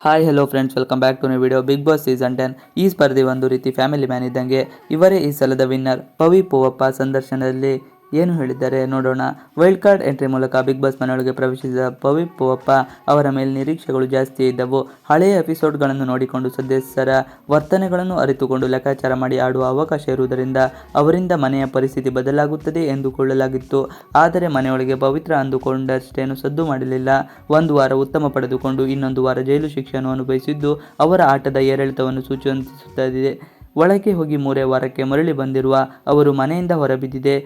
Hi hello friends, welcome back to new video. Bigg Boss season 10 ಈ ಸ್ಪರ್ಧೆ ಒಂದು ರೀತಿ ಫ್ಯಾಮಿಲಿ ಮ್ಯಾನ್ ಇದ್ದಂಗೆ. ಇವರೇ ಈ ಸಲದ ವಿನ್ನರ್. ಪವಿ ಪೂವಪ್ಪ ಸಂದರ್ಶನದಲ್ಲಿ ಏನು ಹೇಳಿದ್ದಾರೆ ನೋಡೋಣ. ವೈಲ್ಡ್ ಕಾರ್ಡ್ ಎಂಟ್ರಿ ಮೂಲಕ ಬಿಗ್ ಬಾಸ್ ಮನೆಯೊಳಗೆ ಪ್ರವೇಶಿಸಿದ ಪವಿ ಪೂವಪ್ಪ ಅವರ ಮೇಲೆ ನಿರೀಕ್ಷೆಗಳು ಜಾಸ್ತಿ ಇದ್ದವು. ಹಳೆಯ ಎಪಿಸೋಡ್ಗಳನ್ನು ನೋಡಿಕೊಂಡು ಸದಸ್ಯರ ವರ್ತನೆಗಳನ್ನು ಅರಿತುಕೊಂಡು ಲೆಕ್ಕಾಚಾರ ಮಾಡಿ ಆಡುವ ಅವಕಾಶ ಇರುವುದರಿಂದ ಅವರಿಂದ ಮನೆಯ ಪರಿಸ್ಥಿತಿ ಬದಲಾಗುತ್ತದೆ ಎಂದುಕೊಳ್ಳಲಾಗಿತ್ತು. ಆದರೆ ಮನೆಯೊಳಗೆ ಪವಿತ್ರ ಅಂದುಕೊಂಡಷ್ಟೇನು ಸದ್ದು ಮಾಡಲಿಲ್ಲ. ಒಂದು ವಾರ ಉತ್ತಮ ಪಡೆದುಕೊಂಡು ಇನ್ನೊಂದು ವಾರ ಜೈಲು ಶಿಕ್ಷೆಯನ್ನು ಅನುಭವಿಸಿದ್ದು ಅವರ ಆಟದ ಏರಿಳಿತವನ್ನು ಸೂಚಿಸುತ್ತದೆ. ಒಳಗೆ ಹೋಗಿ 3ನೇ ವಾರಕ್ಕೆ ಮರಳಿ ಬಂದಿರುವ ಅವರು ಮನೆಯಿಂದ ಹೊರಬಿದ್ದಿದೆ.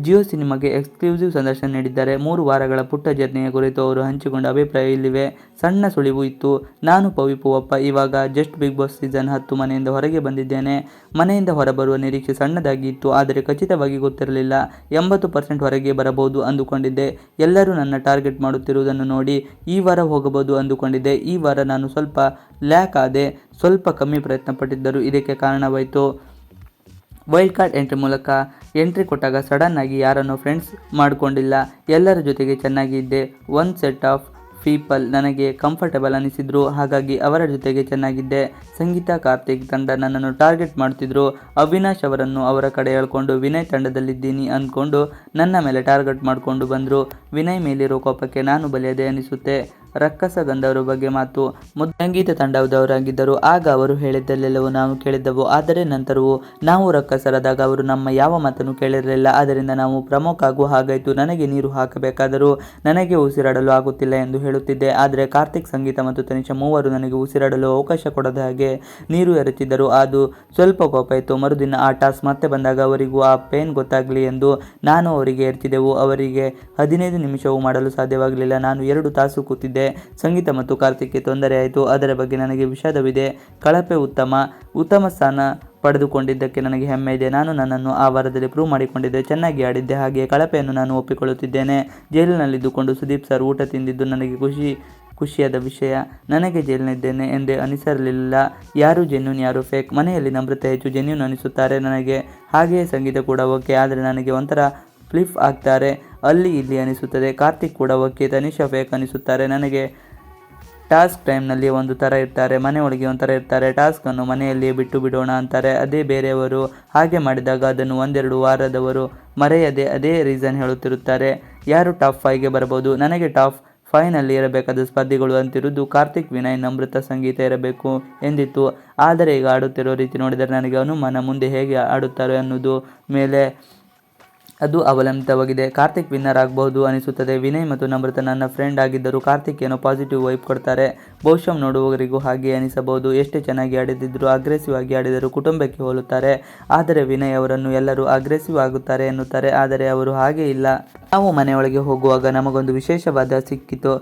ಜಿಯೋ ಸಿನಿಮಾಗೆ ಎಕ್ಸ್ಕ್ಲೂಸಿವ್ ಸಂದರ್ಶನ ನೀಡಿದ್ದಾರೆ. 3 ವಾರಗಳ ಪುಟ್ಟ ಜರ್ನಿಯ ಕುರಿತು ಅವರು ಹಂಚಿಕೊಂಡ ಅಭಿಪ್ರಾಯ ಇಲ್ಲಿವೆ. ಸಣ್ಣ ಸುಳಿವು ಇತ್ತು. ನಾನು ಪವಿ ಪೂವಪ್ಪ ಇವಾಗ ಜಸ್ಟ್ ಬಿಗ್ ಬಾಸ್ ಸೀಸನ್ 10 ಮನೆಯಿಂದ ಹೊರಗೆ ಬಂದಿದ್ದೇನೆ. ಮನೆಯಿಂದ ಹೊರಬರುವ ನಿರೀಕ್ಷೆ ಸಣ್ಣದಾಗಿ ಇತ್ತು, ಆದರೆ ಖಚಿತವಾಗಿ ಗೊತ್ತಿರಲಿಲ್ಲ. 80% ಹೊರಗೆ ಬರಬಹುದು ಅಂದುಕೊಂಡಿದ್ದೆ. ಎಲ್ಲರೂ ನನ್ನ ಟಾರ್ಗೆಟ್ ಮಾಡುತ್ತಿರುವುದನ್ನು ನೋಡಿ ಈ ವಾರ ಹೋಗಬಹುದು ಅಂದುಕೊಂಡಿದ್ದೆ. ಈ ವಾರ ನಾನು ಸ್ವಲ್ಪ ಲ್ಯಾಕ್ ಆದೆ. ಸ್ವಲ್ಪ ಕಮ್ಮಿ ಪ್ರಯತ್ನ ಪಟ್ಟಿದ್ದರೂ ಇದಕ್ಕೆ ಕಾರಣವಾಯಿತು. ವೈಲ್ಡ್ ಕಾರ್ಡ್ ಎಂಟ್ರಿ ಮೂಲಕ ಎಂಟ್ರಿ ಕೊಟ್ಟಾಗ ಸಡನ್ ಆಗಿ ಯಾರನ್ನು ಫ್ರೆಂಡ್ಸ್ ಮಾಡಿಕೊಂಡಿಲ್ಲ. ಎಲ್ಲರ ಜೊತೆಗೆ ಚೆನ್ನಾಗಿ ಇದ್ದೆ. ಒನ್ ಸೆಟ್ ಆಫ್ ಪೀಪಲ್ ನನಗೆ ಕಂಫರ್ಟಬಲ್ ಅನಿಸಿದ್ರು, ಹಾಗಾಗಿ ಅವರ ಜೊತೆಗೆ ಚೆನ್ನಾಗಿದ್ದೆ. ಸಂಗೀತ, ಕಾರ್ತಿಕ್ ತಂಡ ನನ್ನನ್ನು ಟಾರ್ಗೆಟ್ ಮಾಡ್ತಿದ್ರು. ಅವಿನಾಶ್ ಅವರನ್ನು ಅವರ ಕಡೆ ಹೇಳ್ಕೊಂಡು ವಿನಯ್ ತಂಡದಲ್ಲಿದ್ದೀನಿ ಅಂದ್ಕೊಂಡು ನನ್ನ ಮೇಲೆ ಟಾರ್ಗೆಟ್ ಮಾಡಿಕೊಂಡು ಬಂದರು. ವಿನಯ್ ಮೇಲಿರೋ ಕೋಪಕ್ಕೆ ನಾನು ಬಲಿಯದೆ ಅನಿಸುತ್ತೆ. ರಕ್ಕಸ ಗಂಧರ್ವರ ಬಗ್ಗೆ ಮಾತು. ಸಂಗೀತ ತಂಡದವರಾಗಿದ್ದರು. ಆಗ ಅವರು ಹೇಳಿದ್ದೆಲ್ಲವೂ ನಾವು ಕೇಳಿದ್ದೆವು. ಆದರೆ ನಂತರವೂ ನಾವು ರಕ್ಕಸರಾದಾಗ ಅವರು ನಮ್ಮ ಯಾವ ಮಾತನ್ನು ಕೇಳಿರಲಿಲ್ಲ. ಆದ್ದರಿಂದ ನಾವು ಪ್ರಮುಖ ಆಗುವ ಹಾಗಾಯಿತು. ನನಗೆ ನೀರು ಹಾಕಬೇಕಾದರೂ ನನಗೆ ಉಸಿರಾಡಲು ಆಗುತ್ತಿಲ್ಲ ಎಂದು ಹೇಳುತ್ತಿದ್ದೆ. ಆದರೆ ಕಾರ್ತಿಕ್, ಸಂಗೀತ ಮತ್ತು ತನಿಷಾ ಮೂವರು ನನಗೆ ಉಸಿರಾಡಲು ಅವಕಾಶ ಕೊಡದ ಹಾಗೆ ನೀರು ಎರಚಿದ್ದರು. ಅದು ಸ್ವಲ್ಪ ಕೋಪ ಇತ್ತು. ಮರುದಿನ ಆ ಟಾಸ್ಕ್ ಮತ್ತೆ ಬಂದಾಗ ಅವರಿಗೂ ಆ ಪೇನ್ ಗೊತ್ತಾಗಲಿ ಎಂದು ನಾನು ಅವರಿಗೆ ಎರಚಿದೆವು. ಅವರಿಗೆ 15 ನಿಮಿಷವೂ ಮಾಡಲು ಸಾಧ್ಯವಾಗಲಿಲ್ಲ. ನಾನು 2 ತಾಸು ಕೂತಿದ್ದೆ. ಸಂಗೀತ ಮತ್ತು ಕಾರ್ತಿಕ್ಗೆ ತೊಂದರೆ ಆಯಿತು. ಅದರ ಬಗ್ಗೆ ನನಗೆ ವಿಷಾದವಿದೆ. ಕಳಪೆ ಉತ್ತಮ ಸ್ಥಾನ ಪಡೆದುಕೊಂಡಿದ್ದಕ್ಕೆ ನನಗೆ ಹೆಮ್ಮೆ ಇದೆ. ನಾನು ನನ್ನನ್ನು ಆ ವಾರದಲ್ಲಿ ಪ್ರೂವ್ ಮಾಡಿಕೊಂಡಿದ್ದೆ. ಚೆನ್ನಾಗಿ ಆಡಿದ್ದೆ. ಹಾಗೆಯೇ ಕಳಪೆಯನ್ನು ನಾನು ಒಪ್ಪಿಕೊಳ್ಳುತ್ತಿದ್ದೇನೆ. ಜೈಲಿನಲ್ಲಿದ್ದುಕೊಂಡು ಸುದೀಪ್ ಸರ್ ಊಟ ತಿಂದಿದ್ದು ನನಗೆ ಖುಷಿಯಾದ ವಿಷಯ. ನನಗೆ ಜೈಲಿನಿದ್ದೇನೆ ಎಂದೇ ಅನಿಸಿರಲಿಲ್ಲ. ಯಾರು ಜೆನ್ಯೂನ್ ಯಾರು ಫೇಕ್. ಮನೆಯಲ್ಲಿ ನಮ್ರತೆ ಹೆಚ್ಚು ಜೆನ್ಯೂನ್ ಅನಿಸುತ್ತಾರೆ ನನಗೆ. ಹಾಗೆಯೇ ಸಂಗೀತ ಕೂಡ ಓಕೆ, ಆದರೆ ನನಗೆ ಒಂಥರ ಫ್ಲಿಪ್ ಆಗ್ತಾರೆ, ಅಲ್ಲಿ ಇಲ್ಲಿ ಅನಿಸುತ್ತದೆ. ಕಾರ್ತಿಕ್ ಕೂಡ ಓಕೆ, ತನಿಷಾ ಫೇಕ್ ಅನಿಸುತ್ತಾರೆ ನನಗೆ. ಟಾಸ್ಕ್ ಟೈಮ್ನಲ್ಲಿ ಒಂದು ಥರ ಇರ್ತಾರೆ, ಮನೆಯೊಳಗೆ ಒಂಥರ ಇರ್ತಾರೆ. ಟಾಸ್ಕನ್ನು ಮನೆಯಲ್ಲಿಯೇ ಬಿಟ್ಟು ಬಿಡೋಣ ಅಂತಾರೆ. ಅದೇ ಬೇರೆಯವರು ಹಾಗೆ ಮಾಡಿದಾಗ ಅದನ್ನು 1-2 ವಾರದವರು ಮರೆಯದೆ ಅದೇ ರೀಸನ್ ಹೇಳುತ್ತಿರುತ್ತಾರೆ. ಯಾರು ಟಾಪ್ 5ಗೆ ಬರಬಹುದು. ನನಗೆ ಟಾಪ್ 5ನಲ್ಲಿ ಇರಬೇಕಾದ ಸ್ಪರ್ಧಿಗಳು ಅಂತಿರುವುದು ಕಾರ್ತಿಕ್, ವಿನಯ್, ನಮ್ರತಾ, ಸಂಗೀತ ಇರಬೇಕು ಎಂದಿತ್ತು. ಆದರೆ ಈಗ ಆಡುತ್ತಿರೋ ರೀತಿ ನೋಡಿದರೆ ನನಗೆ ಅನುಮಾನ. ಮುಂದೆ ಹೇಗೆ ಆಡುತ್ತಾರೆ ಅನ್ನೋದು ಮೇಲೆ ಅದು ಅವಲಂಬಿತವಾಗಿದೆ. ಕಾರ್ತಿಕ್ ವಿನ್ನರ್ ಆಗಬಹುದು ಅನಿಸುತ್ತದೆ. ವಿನಯ್ ಮತ್ತು ನಮ್ರತಾ ನನ್ನ ಫ್ರೆಂಡ್ ಆಗಿದ್ದರೂ ಕಾರ್ತಿಕ್ ಏನೋ ಪಾಸಿಟಿವ್ ವೈಬ್ ಕೊಡ್ತಾರೆ. ಬಹುಶಃ ನೋಡುವವರಿಗೂ ಹಾಗೆ ಅನಿಸಬಹುದು. ಎಷ್ಟೇ ಚೆನ್ನಾಗಿ ಆಡಿದಿದ್ದರೂ ಅಗ್ರೆಸಿವ್ ಆಗಿ ಆಡಿದರೂ ಕುಟುಂಬಕ್ಕೆ ಹೋಲುತ್ತಾರೆ. ಆದರೆ ವಿನಯ್ ಅವರನ್ನು ಎಲ್ಲರೂ ಅಗ್ರೆಸಿವ್ ಆಗುತ್ತಾರೆ ಎನ್ನುತ್ತಾರೆ, ಆದರೆ ಅವರು ಹಾಗೆ ಇಲ್ಲ. ನಾವು ಮನೆಯೊಳಗೆ ಹೋಗುವಾಗ ನಮಗೊಂದು ವಿಶೇಷವಾದ ಸಿಕ್ಕಿತು,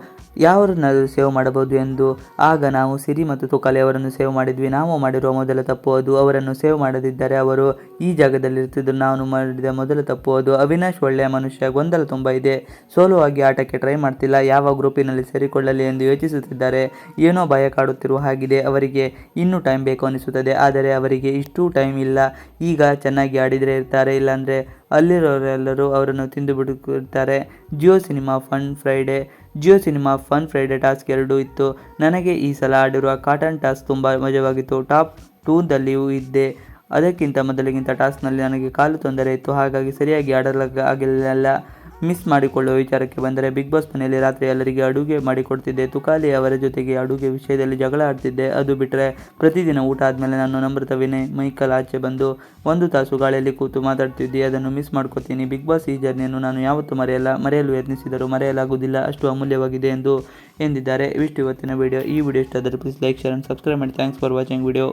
ಯಾರನ್ನಾದರೂ ಸೇವ್ ಮಾಡಬಹುದು ಎಂದು. ಆಗ ನಾವು ಸಿರಿ ಮತ್ತು ತುಕಾಲಿ ಅವರನ್ನು ಸೇವ್ ಮಾಡಿದ್ವಿ. ನಾವು ಮಾಡಿರುವ ಮೊದಲ ತಪ್ಪು ಅದು. ಅವರನ್ನು ಸೇವ್ ಮಾಡದಿದ್ದರೆ ಅವರು ಈ ಜಾಗದಲ್ಲಿರ್ತಿದ್ರು. ನಾನು ಮಾಡಿದ ಮೊದಲ ತಪ್ಪು ಅದು. ಅವಿನಾಶ್ ಒಳ್ಳೆಯ ಮನುಷ್ಯ. ಗೊಂದಲ ತುಂಬ ಇದೆ. ಸೋಲೋ ಆಗಿ ಆಟಕ್ಕೆ ಟ್ರೈ ಮಾಡ್ತಿಲ್ಲ. ಯಾವ ಗ್ರೂಪಿನಲ್ಲಿ ಸೇರಿಕೊಳ್ಳಲಿ ಎಂದು ಯೋಚಿಸುತ್ತಿದ್ದಾರೆ. ಏನೋ ಭಯ ಕಾಡುತ್ತಿರುವ ಹಾಗಿದೆ. ಅವರಿಗೆ ಇನ್ನೂ ಟೈಮ್ ಬೇಕು ಅನಿಸುತ್ತದೆ, ಆದರೆ ಅವರಿಗೆ ಇಷ್ಟೂ ಟೈಮ್ ಇಲ್ಲ. ಈಗ ಚೆನ್ನಾಗಿ ಆಡಿದರೆ ಇರ್ತಾರೆ, ಇಲ್ಲಾಂದರೆ ಅಲ್ಲಿರೋರೆಲ್ಲರೂ ಅವರನ್ನು ತಿಂದು ಬಿಡುತ್ತಾರೆ. Jio cinema fun Friday task 2 ಇತ್ತು. ನನಗೆ ಈ ಸಲ ಆಡಿರುವ ಕಾಟನ್ ಟಾಸ್ಕ್ ತುಂಬ ಮಜವಾಗಿತ್ತು. ಟಾಪ್ 2ದಲ್ಲಿಯೂ ಇದ್ದೆ. ಅದಕ್ಕಿಂತ ಮೊದಲಿಗಿಂತ ಟಾಸ್ಕ್ನಲ್ಲಿ ನನಗೆ ಕಾಲು ತೊಂದರೆ ಇತ್ತು, ಹಾಗಾಗಿ ಸರಿಯಾಗಿ ಆಡಲಾಗಿಲ್ಲ. ಮಿಸ್ ಮಾಡಿಕೊಳ್ಳುವ ವಿಚಾರಕ್ಕೆ ಬಂದರೆ, ಬಿಗ್ ಬಾಸ್ ಮನೆಯಲ್ಲಿ ರಾತ್ರಿ ಎಲ್ಲರಿಗೆ ಅಡುಗೆ ಮಾಡಿಕೊಡ್ತಿದ್ದೆ. ತುಕಾಲಿ ಅವರ ಜೊತೆಗೆ ಅಡುಗೆ ವಿಷಯದಲ್ಲಿ ಜಗಳ ಆಡ್ತಿದ್ದೆ. ಅದು ಬಿಟ್ಟರೆ ಪ್ರತಿದಿನ ಊಟ ಆದಮೇಲೆ ನಾನು, ನಮ್ರತಾ, ವಿನಯ್, ಮೈಕಲ್ ಆಚೆ ಬಂದು 1 ತಾಸು ಗಾಳಿಯಲ್ಲಿ ಕೂತು ಮಾತಾಡ್ತಿದ್ದೆ. ಅದನ್ನು ಮಿಸ್ ಮಾಡ್ಕೋತೀನಿ. ಬಿಗ್ ಬಾಸ್ ಈ ಜರ್ನಿಯನ್ನು ನಾನು ಯಾವತ್ತೂ ಮರೆಯಲು ಯತ್ನಿಸಿದರೂ ಮರೆಯಲಾಗುವುದಿಲ್ಲ. ಅಷ್ಟು ಅಮೂಲ್ಯವಾಗಿದೆ ಎಂದಿದ್ದಾರೆ. ಇವಿಷ್ಟು ಇವತ್ತಿನ ವಿಡಿಯೋ. ಈ ವಿಡಿಯೋ ಇಷ್ಟ ಆದರೆ please like, share and subscribe ಮಾಡಿ. Thanks for watching video.